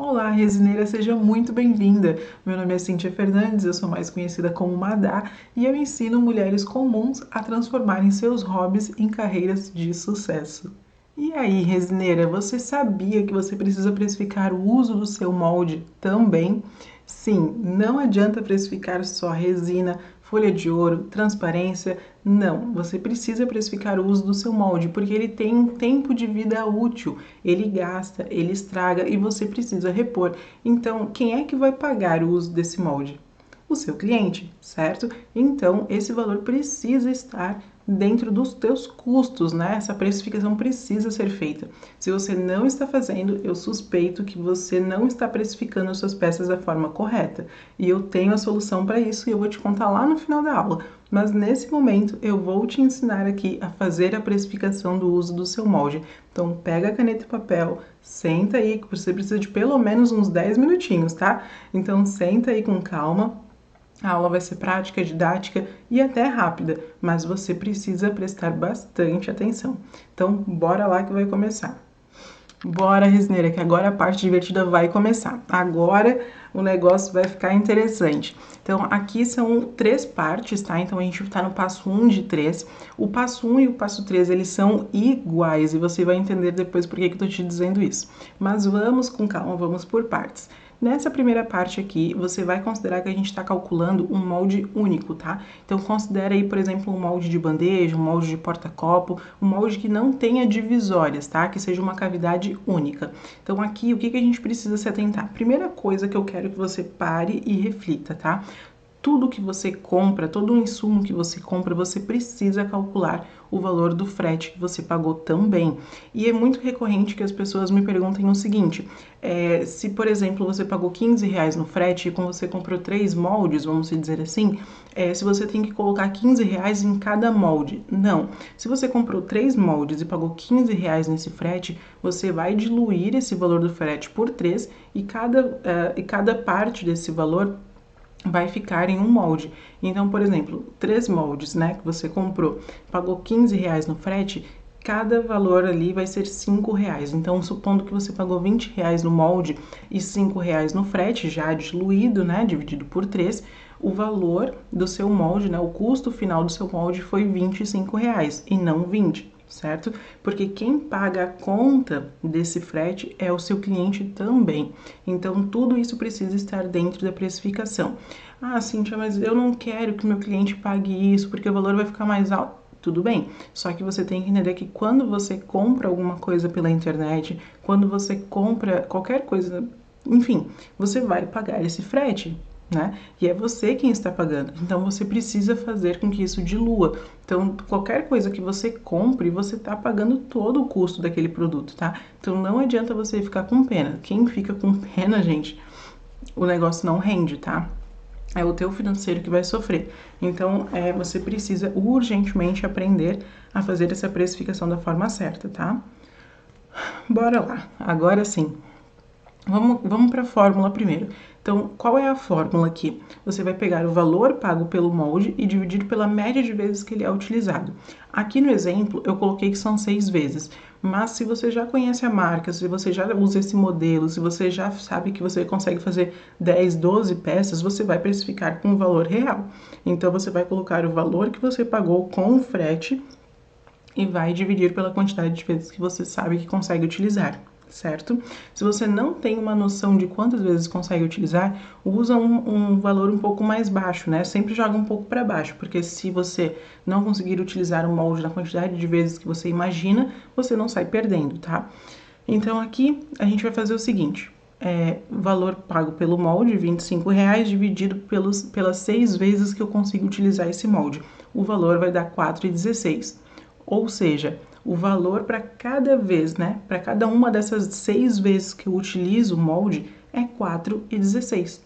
Olá, resineira, seja muito bem-vinda. Meu nome é Cíntia Fernandes, eu sou mais conhecida como Madá e eu ensino mulheres comuns a transformarem seus hobbies em carreiras de sucesso. E aí, resineira, você sabia que você precisa precificar o uso do seu molde também? Sim, não adianta precificar só resina, folha de ouro, transparência. Não, você precisa precificar o uso do seu molde, porque ele tem um tempo de vida útil, ele gasta, ele estraga e você precisa repor. Então, quem é que vai pagar o uso desse molde? O seu cliente, certo? Então, esse valor precisa estar dentro dos teus custos, né? Essa precificação precisa ser feita. Se você não está fazendo, eu suspeito que você não está precificando as suas peças da forma correta. E eu tenho a solução para isso e eu vou te contar lá no final da aula. Mas nesse momento eu vou te ensinar aqui a fazer a precificação do uso do seu molde. Então pega a caneta e papel, senta aí, que você precisa de pelo menos uns 10 minutinhos, tá? Então senta aí com calma. A aula vai ser prática, didática e até rápida, mas você precisa prestar bastante atenção. Então, bora lá que vai começar. Bora, resineira, que agora a parte divertida vai começar. Agora o negócio vai ficar interessante. Então, aqui são 3 partes, tá? Então, a gente tá no passo 1 de 3. O passo 1 e o passo 3, eles são iguais e você vai entender depois por que eu tô te dizendo isso. Mas vamos com calma, vamos por partes. Nessa primeira parte aqui, você vai considerar que a gente está calculando um molde único, tá? Então, considera aí, por exemplo, um molde de bandeja, um molde de porta-copo, um molde que não tenha divisórias, tá? Que seja uma cavidade única. Então, aqui, o que a gente precisa se atentar? Primeira coisa que eu quero que você pare e reflita, tá? Tudo que você compra, todo o insumo que você compra, você precisa calcular o valor do frete que você pagou também. E é muito recorrente que as pessoas me perguntem o seguinte, se por exemplo você pagou R$ 15 no frete e quando você comprou 3 moldes, vamos dizer assim, se você tem que colocar R$ 15 em cada molde. Não, se você comprou 3 moldes e pagou R$ 15 nesse frete, você vai diluir esse valor do frete por 3 e cada parte desse valor vai ficar em um molde. Então, por exemplo, 3 moldes, né, que você comprou, pagou R$ 15 no frete, cada valor ali vai ser R$ 5. Então, supondo que você pagou R$ 20 no molde e R$ 5 no frete, já diluído, né, dividido por 3, o valor do seu molde, né, o custo final do seu molde foi R$ 25 e não 20, certo? Porque quem paga a conta desse frete é o seu cliente também. Então, tudo isso precisa estar dentro da precificação. Ah, Cíntia, mas eu não quero que meu cliente pague isso porque o valor vai ficar mais alto. Tudo bem, só que você tem que entender que quando você compra alguma coisa pela internet, quando você compra qualquer coisa, enfim, você vai pagar esse frete, né? E é você quem está pagando. Então você precisa fazer com que isso dilua. Então, qualquer coisa que você compre, você está pagando todo o custo daquele produto, tá? Então não adianta você ficar com pena. Quem fica com pena, gente, o negócio não rende, tá? É o teu financeiro que vai sofrer. Então, você precisa urgentemente aprender a fazer essa precificação da forma certa, tá? Bora lá. Agora sim. Vamos para a fórmula primeiro. Então, qual é a fórmula aqui? Você vai pegar o valor pago pelo molde e dividir pela média de vezes que ele é utilizado. Aqui no exemplo, eu coloquei que são 6 vezes, mas se você já conhece a marca, se você já usa esse modelo, se você já sabe que você consegue fazer 10, 12 peças, você vai precificar com o valor real. Então, você vai colocar o valor que você pagou com o frete e vai dividir pela quantidade de vezes que você sabe que consegue utilizar, certo? Se você não tem uma noção de quantas vezes consegue utilizar, usa um valor um pouco mais baixo, né? Sempre joga um pouco para baixo, porque se você não conseguir utilizar o molde na quantidade de vezes que você imagina, você não sai perdendo, tá? Então aqui a gente vai fazer o seguinte, valor pago pelo molde, R$ 25, dividido pelas 6 vezes que eu consigo utilizar esse molde. O valor vai dar 4,16. Ou seja, o valor para cada vez, né? Para cada uma dessas 6 vezes que eu utilizo o molde é 4,16.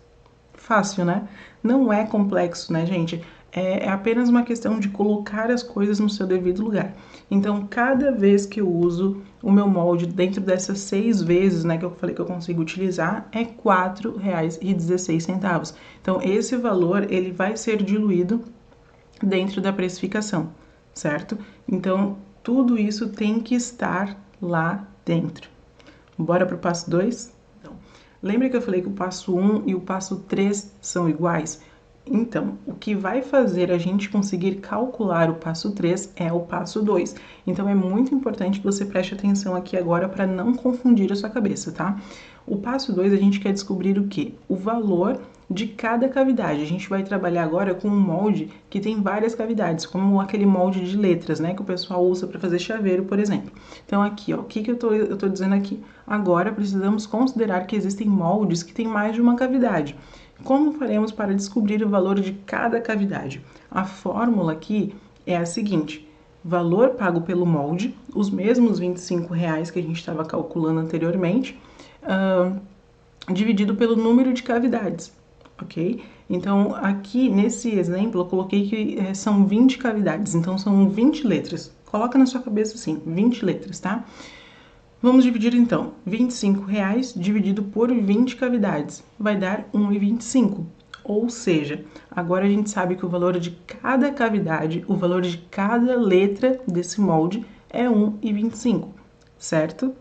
Fácil, né? Não é complexo, né, gente? É apenas uma questão de colocar as coisas no seu devido lugar. Então, cada vez que eu uso o meu molde dentro dessas 6 vezes, né, que eu falei que eu consigo utilizar, é R$ 4,16. Então, esse valor, ele vai ser diluído dentro da precificação, certo? Então, tudo isso tem que estar lá dentro. Bora para o passo 2? Então, Lembra que eu falei que o passo 1 e o passo 3 são iguais? Então, o que vai fazer a gente conseguir calcular o passo 3 é o passo 2. Então, é muito importante que você preste atenção aqui agora para não confundir a sua cabeça, tá? O passo 2 a gente quer descobrir o quê? O valor de cada cavidade. A gente vai trabalhar agora com um molde que tem várias cavidades, como aquele molde de letras, né, que o pessoal usa para fazer chaveiro, por exemplo. Então aqui, ó, o que eu tô dizendo aqui? Agora precisamos considerar que existem moldes que têm mais de uma cavidade. Como faremos para descobrir o valor de cada cavidade? A fórmula aqui é a seguinte: valor pago pelo molde, os mesmos R$ 25 que a gente estava calculando anteriormente, dividido pelo número de cavidades, ok? Então, aqui nesse exemplo, eu coloquei que são 20 cavidades, então são 20 letras. Coloca na sua cabeça assim, 20 letras, tá? Vamos dividir então, R$ 25 dividido por 20 cavidades, vai dar 1,25. Ou seja, agora a gente sabe que o valor de cada cavidade, o valor de cada letra desse molde é 1,25, certo?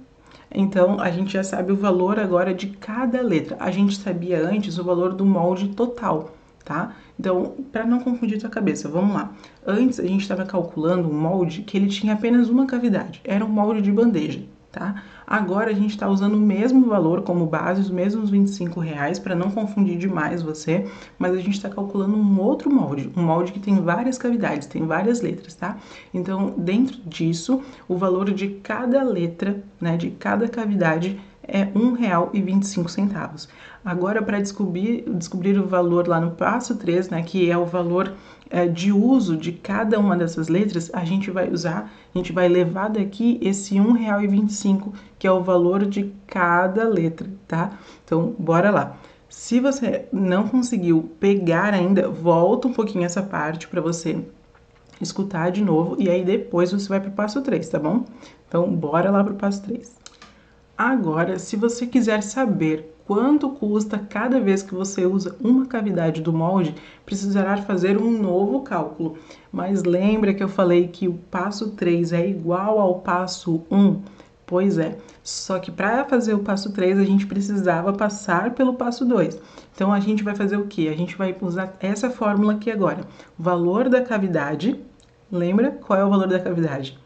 Então, a gente já sabe o valor agora de cada letra. A gente sabia antes o valor do molde total, tá? Então, para não confundir tua cabeça, vamos lá. Antes, a gente estava calculando um molde que ele tinha apenas uma cavidade. Era um molde de bandeja, tá? Agora, a gente está usando o mesmo valor como base, os mesmos R$ 25, para não confundir demais você, mas a gente está calculando um outro molde, um molde que tem várias cavidades, tem várias letras, tá? Então, dentro disso, o valor de cada letra, né, de cada cavidade é R$ 1,25. Agora, para descobrir o valor lá no passo 3, né, que é o valor de uso de cada uma dessas letras, a gente vai levar daqui esse R$ 1,25, que é o valor de cada letra, tá? Então, bora lá. Se você não conseguiu pegar ainda, volta um pouquinho essa parte para você escutar de novo e aí depois você vai para o passo 3, tá bom? Então, bora lá para o passo 3. Agora, se você quiser saber quanto custa cada vez que você usa uma cavidade do molde, precisará fazer um novo cálculo. Mas lembra que eu falei que o passo 3 é igual ao passo 1? Pois é, só que para fazer o passo 3 a gente precisava passar pelo passo 2. Então a gente vai fazer o quê? A gente vai usar essa fórmula aqui agora. O valor da cavidade, lembra qual é o valor da cavidade?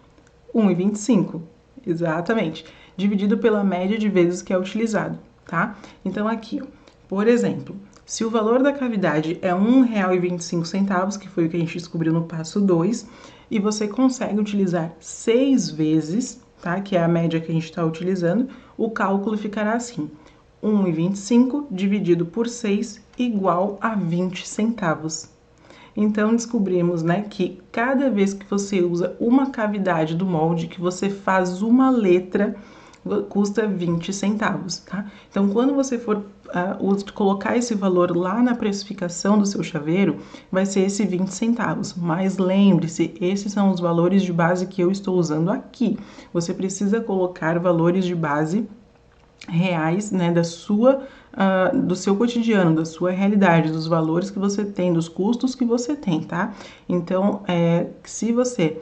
1,25, exatamente, dividido pela média de vezes que é utilizado, tá? Então aqui, ó, por exemplo, se o valor da cavidade é R$ 1,25, que foi o que a gente descobriu no passo 2, e você consegue utilizar 6 vezes, tá? Que é a média que a gente está utilizando, o cálculo ficará assim: 1,25 dividido por 6 igual a 20 centavos. Então, descobrimos, né, que cada vez que você usa uma cavidade do molde, que você faz uma letra, custa 20 centavos, tá? Então, quando você for colocar esse valor lá na precificação do seu chaveiro, vai ser esse 20 centavos. Mas lembre-se, esses são os valores de base que eu estou usando aqui. Você precisa colocar valores de base reais, né, do seu cotidiano, da sua realidade, dos valores que você tem, dos custos que você tem, tá? Então, se você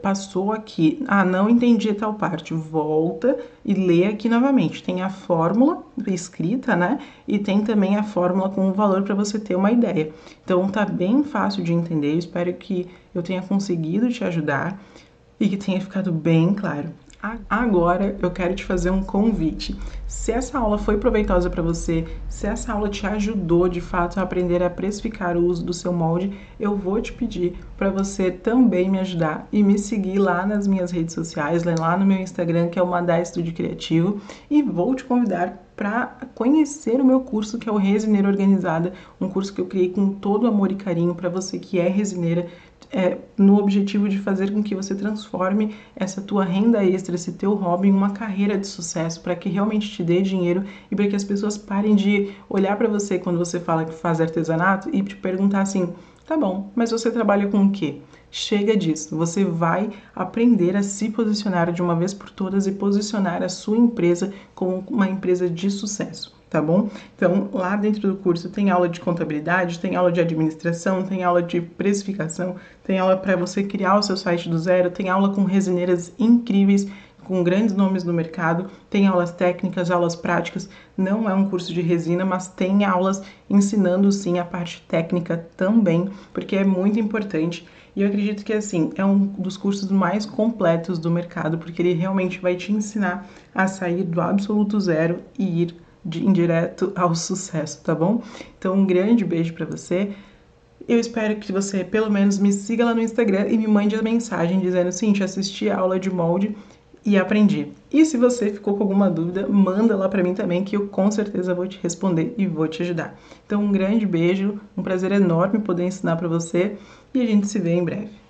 passou aqui, não entendi tal parte, volta e lê aqui novamente. Tem a fórmula escrita, né? E tem também a fórmula com o valor para você ter uma ideia. Então, tá bem fácil de entender. Eu espero que eu tenha conseguido te ajudar e que tenha ficado bem claro. Agora eu quero te fazer um convite. Se essa aula foi proveitosa para você, se essa aula te ajudou de fato a aprender a precificar o uso do seu molde, eu vou te pedir para você também me ajudar e me seguir lá nas minhas redes sociais, lá no meu Instagram, que é o Madá Estúdio Criativo, e vou te convidar para conhecer o meu curso, que é o Resineira Organizada, um curso que eu criei com todo amor e carinho para você que é resineira, no objetivo de fazer com que você transforme essa tua renda extra, esse teu hobby, em uma carreira de sucesso, para que realmente te dê dinheiro e para que as pessoas parem de olhar para você quando você fala que faz artesanato e te perguntar assim: tá bom, mas você trabalha com o quê? Chega disso, você vai aprender a se posicionar de uma vez por todas e posicionar a sua empresa como uma empresa de sucesso, tá bom? Então, lá dentro do curso tem aula de contabilidade, tem aula de administração, tem aula de precificação, tem aula para você criar o seu site do zero, tem aula com resineiras incríveis com grandes nomes no mercado, tem aulas técnicas, aulas práticas, não é um curso de resina, mas tem aulas ensinando sim a parte técnica também, porque é muito importante. E eu acredito que assim, é um dos cursos mais completos do mercado, porque ele realmente vai te ensinar a sair do absoluto zero e ir em direto ao sucesso, tá bom? Então, um grande beijo para você. Eu espero que você pelo menos me siga lá no Instagram e me mande a mensagem dizendo assim, assisti a aula de molde e aprendi. E se você ficou com alguma dúvida, manda lá para mim também que eu com certeza vou te responder e vou te ajudar. Então um grande beijo, um prazer enorme poder ensinar para você e a gente se vê em breve.